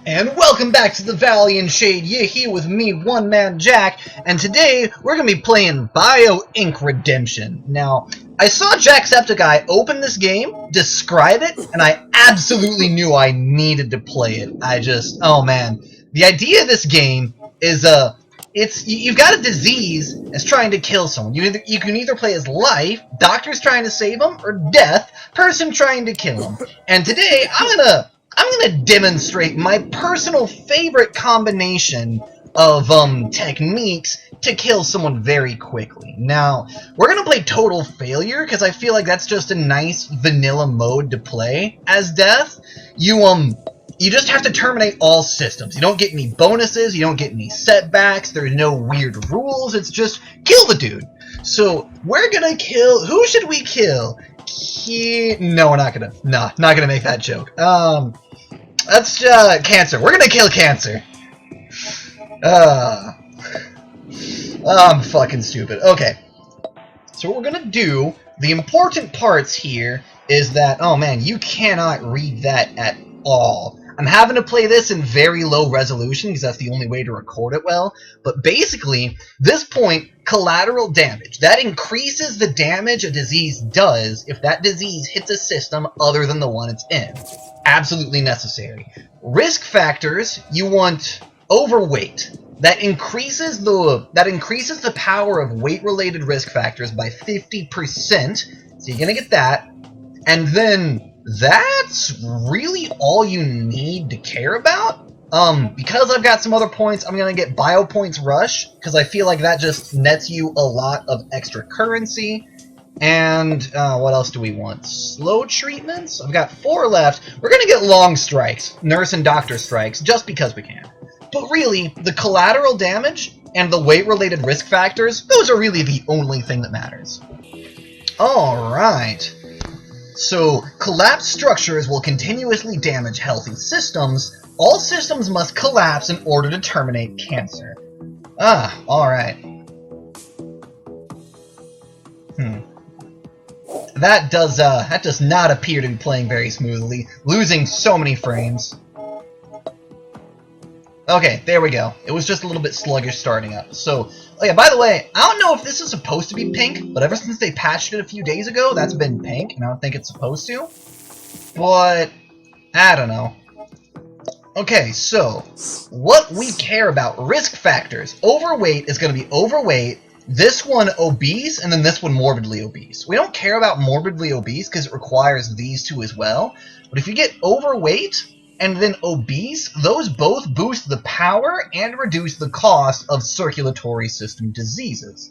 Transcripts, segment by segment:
And welcome back to the Valley and Shade. You're here with me, OneManJack, and today we're going to be playing Bio Ink Redemption. Now, I saw Jacksepticeye open this game, describe it, and I absolutely knew I needed to play it. Oh man. The idea of this game is, you've got a disease that's trying to kill someone. You can either play as life, doctors trying to save them, or death, person trying to kill them. And today, I'm gonna demonstrate my personal favorite combination of techniques to kill someone very quickly. Now, we're gonna play Total Failure because I feel like that's just a nice vanilla mode to play as death. You just have to terminate all systems. You don't get any bonuses, you don't get any setbacks, there's no weird rules, it's just kill the dude. So, we're gonna kill... Who should we kill? No, we're not gonna... Nah, not gonna make that joke. That's Cancer. We're gonna kill Cancer. I'm fucking stupid. Okay. So what we're gonna do, the important parts here is that, oh man, you cannot read that at all. I'm having to play this in very low resolution because that's the only way to record it well. But basically, this point, collateral damage. That increases the damage a disease does if that disease hits a system other than the one it's in. Absolutely necessary. Risk factors, you want overweight. That increases the power of weight-related risk factors by 50%. So you're gonna get that. And then that's really all you need to care about. Because I've got some other points, I'm gonna get Bio Points Rush, because I feel like that just nets you a lot of extra currency. And what else do we want? Slow treatments? I've got 4 left. We're gonna get long strikes, nurse and doctor strikes, just because we can. But really, the collateral damage and the weight-related risk factors, those are really the only thing that matters. Alright. So, collapsed structures will continuously damage healthy systems. All systems must collapse in order to terminate cancer. Alright. That does not appear to be playing very smoothly. Losing so many frames. Okay, there we go. It was just a little bit sluggish starting up. So, oh yeah, by the way, I don't know if this is supposed to be pink, but ever since they patched it a few days ago, that's been pink, and I don't think it's supposed to. But, I don't know. Okay, so, what we care about, risk factors. Overweight is going to be overweight, this one obese, and then this one morbidly obese. We don't care about morbidly obese because it requires these two as well, but if you get overweight and then obese, those both boost the power and reduce the cost of circulatory system diseases.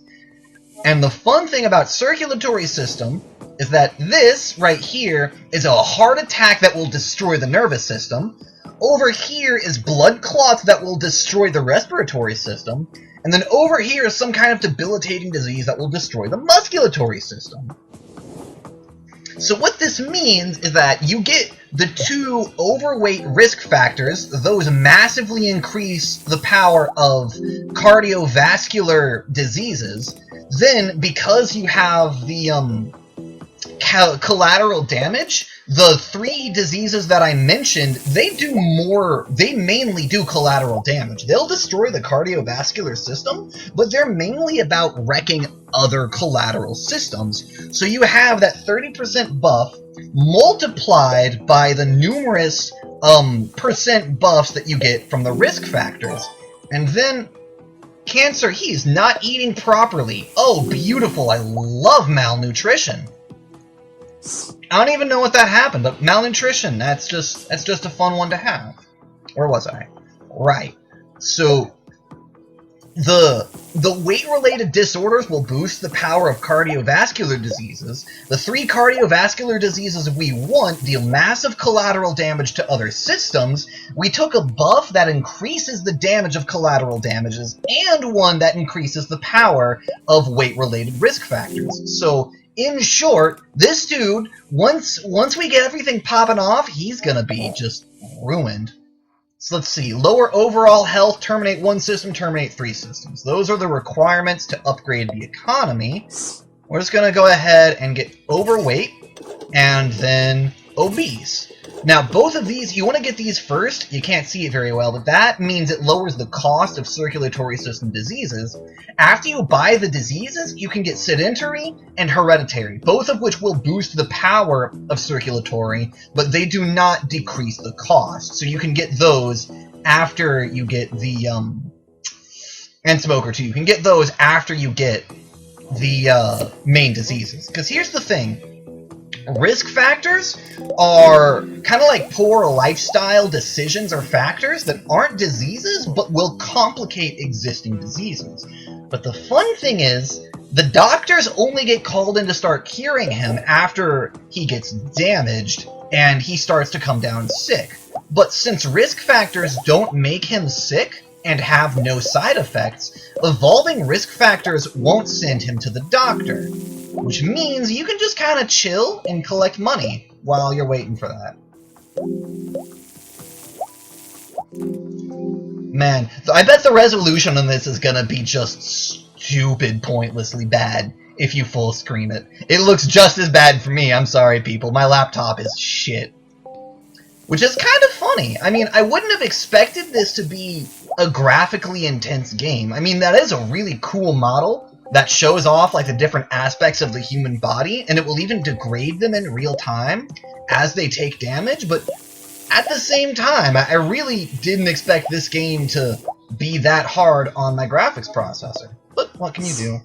And the fun thing about circulatory system is that this right here is a heart attack that will destroy the nervous system. Over here is blood clots that will destroy the respiratory system. And then over here is some kind of debilitating disease that will destroy the musculatory system. So what this means is that you get the 2 overweight risk factors. Those massively increase the power of cardiovascular diseases. Then, because you have the collateral damage, the 3 diseases that I mentioned, they mainly do collateral damage. They'll destroy the cardiovascular system, but they're mainly about wrecking other collateral systems. So you have that 30% buff multiplied by the numerous percent buffs that you get from the risk factors. And then Cancer, he's not eating properly. Oh, beautiful. I love malnutrition. I don't even know what that happened, but malnutrition, that's just a fun one to have. Where was I? Right. So the weight-related disorders will boost the power of cardiovascular diseases. The 3 cardiovascular diseases we want deal massive collateral damage to other systems. We took a buff that increases the damage of collateral damages and one that increases the power of weight-related risk factors. So, in short, this dude, once we get everything popping off, he's gonna be just ruined. So let's see, lower overall health, terminate 1 system, terminate 3 systems. Those are the requirements to upgrade the economy. We're just gonna go ahead and get overweight, and then obese. Now, both of these, you want to get these first. You can't see it very well, but that means it lowers the cost of circulatory system diseases. After you buy the diseases, you can get sedentary and hereditary, both of which will boost the power of circulatory, but they do not decrease the cost. So you can get those after you get the, and smoker too. You can get those after you get the main diseases. Because here's the thing. Risk factors are kind of like poor lifestyle decisions or factors that aren't diseases, but will complicate existing diseases. But the fun thing is, the doctors only get called in to start curing him after he gets damaged and he starts to come down sick. But since risk factors don't make him sick and have no side effects, evolving risk factors won't send him to the doctor. Which means you can just kind of chill and collect money while you're waiting for that. Man, I bet the resolution on this is gonna be just stupid, pointlessly bad if you full screen it. It looks just as bad for me, I'm sorry people, my laptop is shit. Which is kind of funny. I mean, I wouldn't have expected this to be a graphically intense game. I mean, that is a really cool model that shows off like the different aspects of the human body, and it will even degrade them in real time as they take damage, but at the same time, I really didn't expect this game to be that hard on my graphics processor. But what can you do?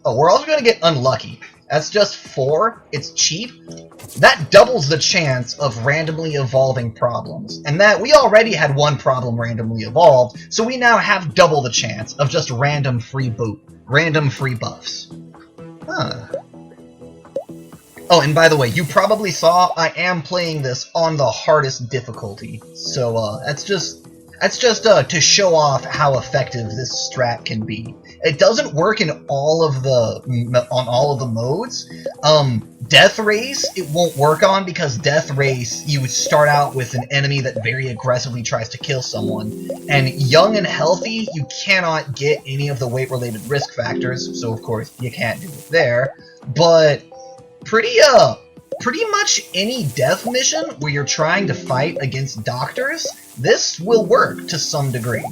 Oh, we're also going to get unlucky. That's just 4, it's cheap. That doubles the chance of randomly evolving problems. And that we already had one problem randomly evolved, so we now have double the chance of just random free buffs. Huh. Oh, and by the way, you probably saw I am playing this on the hardest difficulty. So that's just to show off how effective this strat can be. It doesn't work in all of the modes. Death Race, it won't work on because Death Race, you would start out with an enemy that very aggressively tries to kill someone. And Young and Healthy, you cannot get any of the weight-related risk factors, so of course you can't do it there. But pretty much any death mission where you're trying to fight against doctors, this will work to some degree.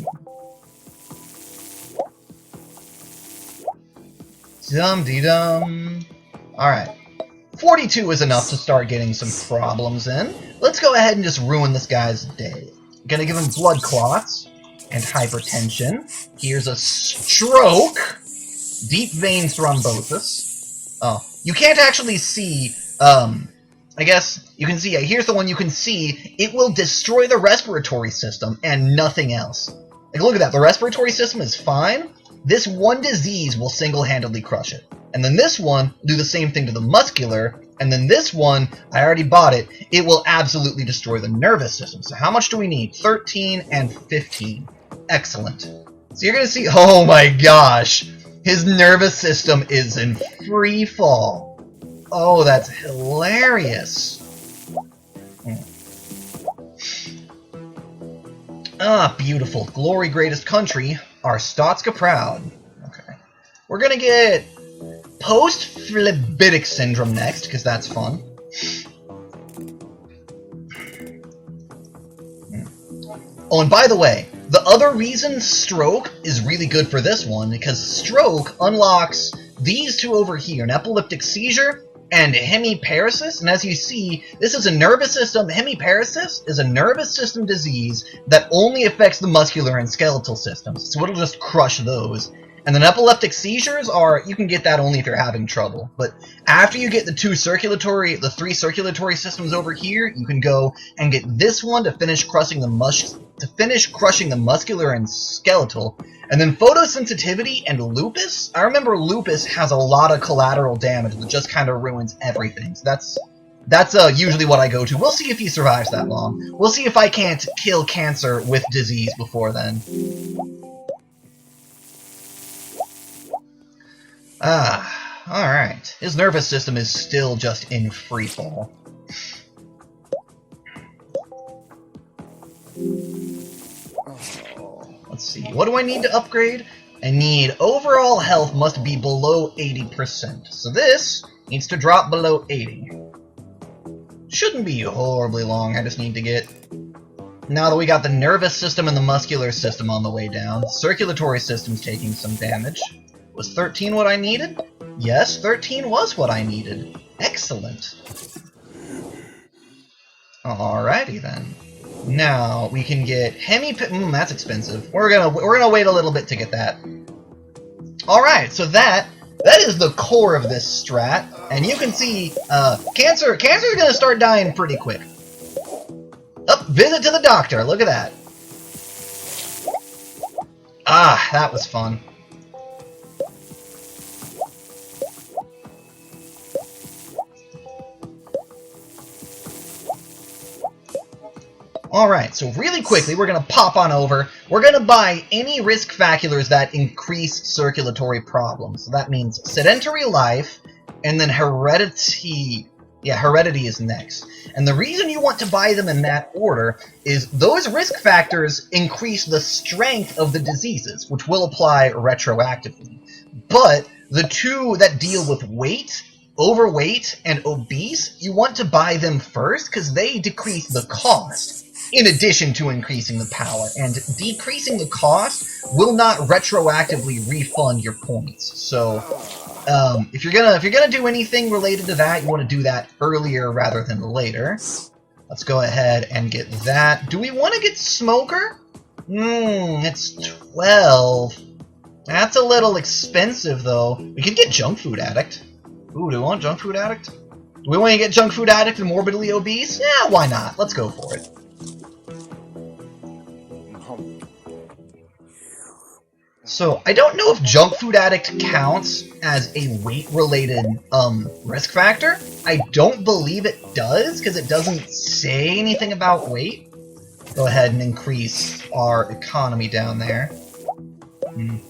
Dum-de-dum. Alright. 42 is enough to start getting some problems in. Let's go ahead and just ruin this guy's day. Gonna give him blood clots and hypertension. Here's a stroke. Deep vein thrombosis. Oh, you can't actually see, I guess you can see, here's the one you can see. It will destroy the respiratory system and nothing else. Like, look at that. The respiratory system is fine. This one disease will single-handedly crush it. And then this one will do the same thing to the muscular. And then this one, I already bought it, it will absolutely destroy the nervous system. So how much do we need? 13 and 15. Excellent. So you're going to see, oh my gosh, his nervous system is in free fall. Oh, that's hilarious. Ah, beautiful. Glory, greatest country. Our Statska proud. Okay. We're gonna get post-phlebitic syndrome next, because that's fun. Oh, and by the way, the other reason stroke is really good for this one, because stroke unlocks these two over here, an epileptic seizure and hemiparesis, and as you see, this is a nervous system. Hemiparesis is a nervous system disease that only affects the muscular and skeletal systems, so it'll just crush those. And then epileptic seizures are, you can get that only if you're having trouble. But after you get the three circulatory systems over here, you can go and get this one to finish crushing the muscular and skeletal. And then photosensitivity and lupus. I remember lupus has a lot of collateral damage that just kind of ruins everything. So that's usually what I go to. We'll see if he survives that long. We'll see if I can't kill cancer with disease before then. Alright. His nervous system is still just in freefall. Let's see. What do I need to upgrade? I need overall health must be below 80%. So this needs to drop below 80. Shouldn't be horribly long, I just need to get... Now that we got the nervous system and the muscular system on the way down, circulatory system's taking some damage. Was 13 what I needed? Yes, 13 was what I needed. Excellent. Alrighty then. Now we can get that's expensive. We're gonna wait a little bit to get that. Alright, so that is the core of this strat, and you can see cancer's gonna start dying pretty quick. Oh, visit to the doctor, look at that. Ah, that was fun. Alright, so really quickly, we're going to pop on over. We're going to buy any risk factors that increase circulatory problems. So that means sedentary life, and then heredity. Yeah, heredity is next. And the reason you want to buy them in that order is those risk factors increase the strength of the diseases, which will apply retroactively. But the two that deal with weight, overweight, and obese, you want to buy them first because they decrease the cost, in addition to increasing the power. And decreasing the cost will not retroactively refund your points. So if you're gonna do anything related to that, you want to do that earlier rather than later. Let's go ahead and get that. Do we want to get Smoker? It's 12. That's a little expensive though. We could get Junk Food Addict. Ooh, do we want Junk Food Addict? Do we want to get Junk Food Addict and Morbidly Obese? Yeah, why not? Let's go for it. So, I don't know if Junk Food Addict counts as a weight-related risk factor. I don't believe it does, because it doesn't say anything about weight. Go ahead and increase our economy down there. You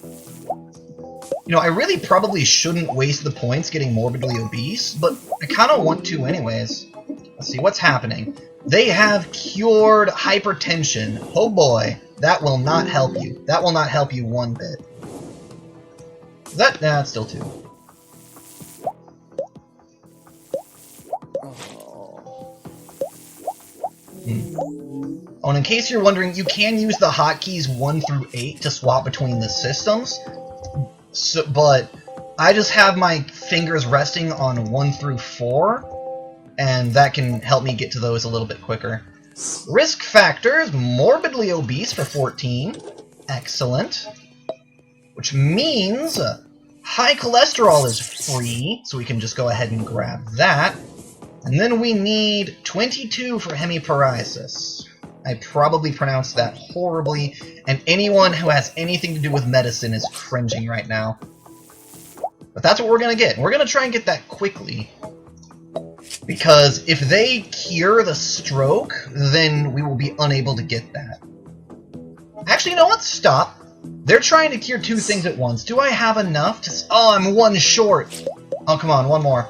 know, I really probably shouldn't waste the points getting Morbidly Obese, but I kind of want to anyways. Let's see, what's happening? They have cured hypertension. Oh boy. That will not help you. That will not help you one bit. Nah, it's still 2. Oh, and in case you're wondering, you can use the hotkeys 1 through 8 to swap between the systems. So, but I just have my fingers resting on 1 through 4, and that can help me get to those a little bit quicker. Risk factors, morbidly obese for 14. Excellent. Which means high cholesterol is free, so we can just go ahead and grab that. And then we need 22 for hemiparesis. I probably pronounced that horribly, and anyone who has anything to do with medicine is cringing right now. But that's what we're going to get. We're going to try and get that quickly. Because if they cure the stroke, then we will be unable to get that. Actually, you know what? Stop. They're trying to cure 2 things at once. Do I have enough to... Oh, I'm 1 short. Oh, come on, 1 more.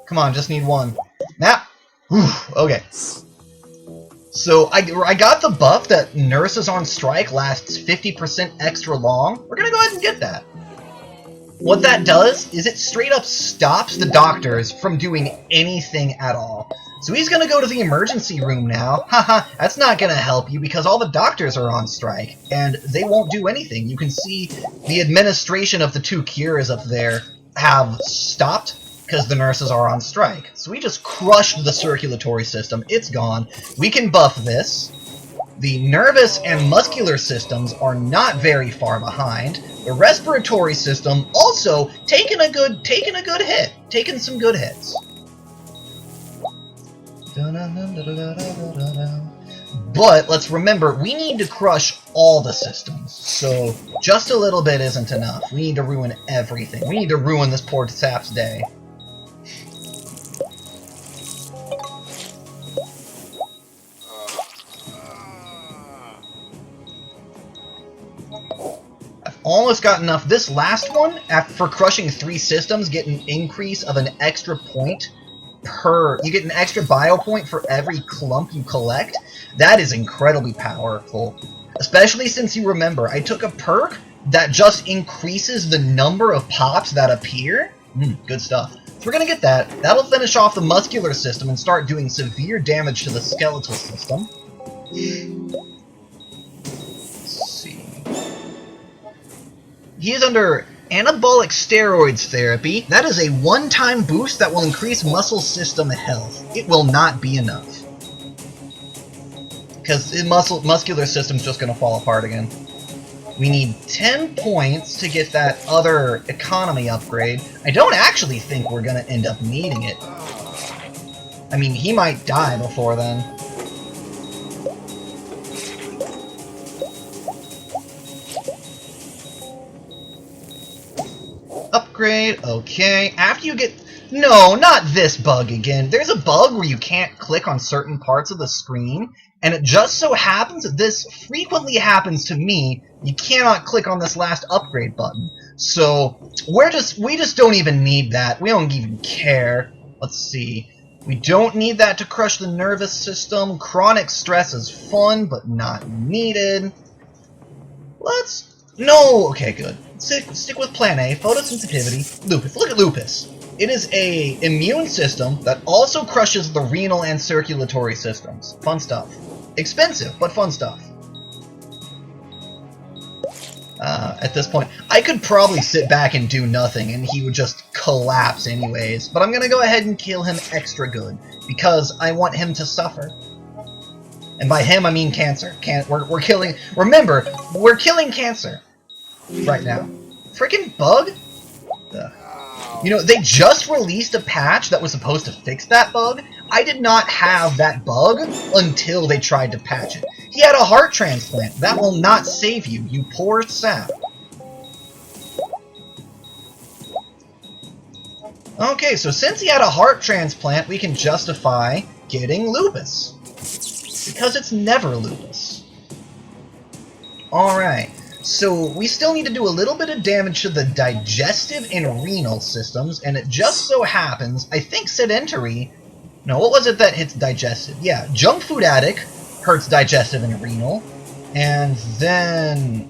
Come on, just need 1. Now, okay. So, I got the buff that Nurses on Strike lasts 50% extra long. We're gonna go ahead and get that. What that does is it straight up stops the doctors from doing anything at all. So he's gonna go to the emergency room now. Haha, that's not gonna help you because all the doctors are on strike, and they won't do anything. You can see the administration of the 2 cures up there have stopped because the nurses are on strike. So we just crushed the circulatory system. It's gone. We can buff this. The nervous and muscular systems are not very far behind. The respiratory system also taking a good hit. Taking some good hits. But let's remember, we need to crush all the systems. So just a little bit isn't enough. We need to ruin everything. We need to ruin this poor sap's day. Almost got enough. This last one, for crushing 3 systems, get an increase of an extra point per... You get an extra bio point for every clump you collect. That is incredibly powerful. Especially since you remember, I took a perk that just increases the number of pops that appear Good stuff. So we're gonna get that. That'll finish off the muscular system and start doing severe damage to the skeletal system. Let's see. He is under anabolic steroids therapy. That is a one-time boost that will increase muscle system health. It will not be enough. Because the muscular system's just gonna fall apart again. We need 10 points to get that other economy upgrade. I don't actually think we're gonna end up needing it. I mean, he might die before then. Upgrade, okay. After you get... No, not this bug again. There's a bug where you can't click on certain parts of the screen, and it just so happens that this frequently happens to me. You cannot click on this last upgrade button. So, we just don't even need that. We don't even care. Let's see. We don't need that to crush the nervous system. Chronic stress is fun, but not needed. No! Okay, good. Stick with plan A. Photosensitivity. Lupus. Look at Lupus. It is a immune system that also crushes the renal and circulatory systems. Fun stuff. Expensive, but fun stuff. At this point, I could probably sit back and do nothing, and he would just collapse anyways. But I'm gonna go ahead and kill him extra good, because I want him to suffer. And by him, I mean cancer. We're killing... Remember, we're killing cancer right now. Frickin' bug? Ugh. You know, they just released a patch that was supposed to fix that bug. I did not have that bug until they tried to patch it. He had a heart transplant. That will not save you, you poor sap. Okay, so since he had a heart transplant, we can justify getting lupus. Because it's never lupus. Alright. So, we still need to do a little bit of damage to the digestive and renal systems, and it just so happens, I think sedentary... No, what was it that hits digestive? Yeah, junk food addict hurts digestive and renal, and then...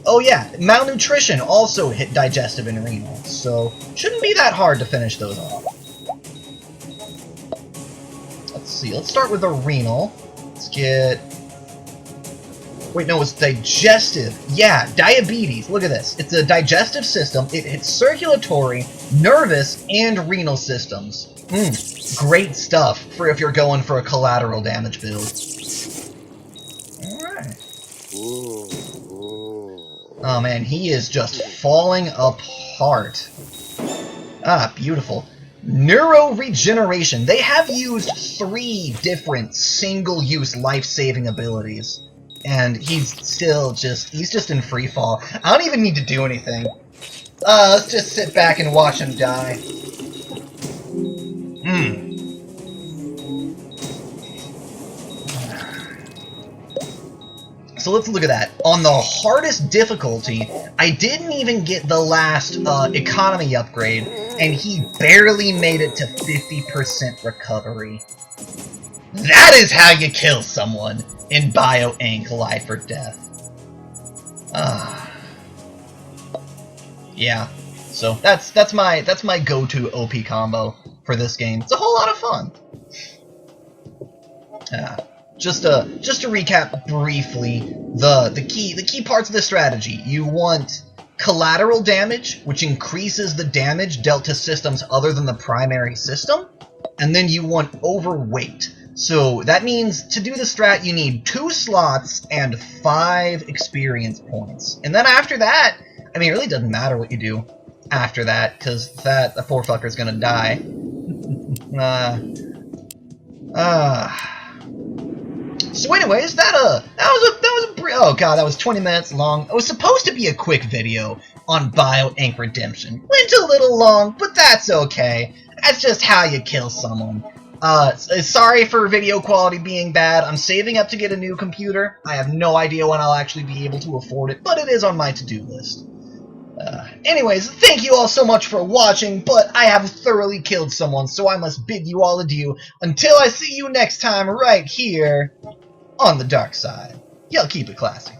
Oh yeah, malnutrition also hit digestive and renal, so shouldn't be that hard to finish those off. Let's see, let's start with the renal. Let's get... Wait, no, it's digestive. Yeah, diabetes. Look at this. It's a digestive system. It hits circulatory, nervous, and renal systems. Great stuff for if you're going for a collateral damage build. Alright. Oh man, he is just falling apart. Ah, beautiful. Neuro-regeneration. They have used 3 different single-use life-saving abilities. And he's just in free fall. I don't even need to do anything. Let's just sit back and watch him die. So let's look at that. On the hardest difficulty, I didn't even get the last economy upgrade, and he barely made it to 50% recovery. That is how you kill someone in BioInk Life or Death. Yeah. So that's my go-to OP combo for this game. It's a whole lot of fun. Just to recap briefly, the key parts of the strategy. You want collateral damage, which increases the damage dealt to systems other than the primary system, and then you want overweight. So that means to do the strat, you need 2 slots and 5 experience points. And then after that, I mean, it really doesn't matter what you do after that, because the poor fucker's gonna die. So anyways, oh god, that was 20 minutes long. It was supposed to be a quick video on BioInk Redemption. Went a little long, but that's okay. That's just how you kill someone. Sorry for video quality being bad. I'm saving up to get a new computer. I have no idea when I'll actually be able to afford it, but it is on my to-do list. Anyways, thank you all so much for watching, but I have thoroughly killed someone, so I must bid you all adieu until I see you next time right here on the dark side. Y'all keep it classy.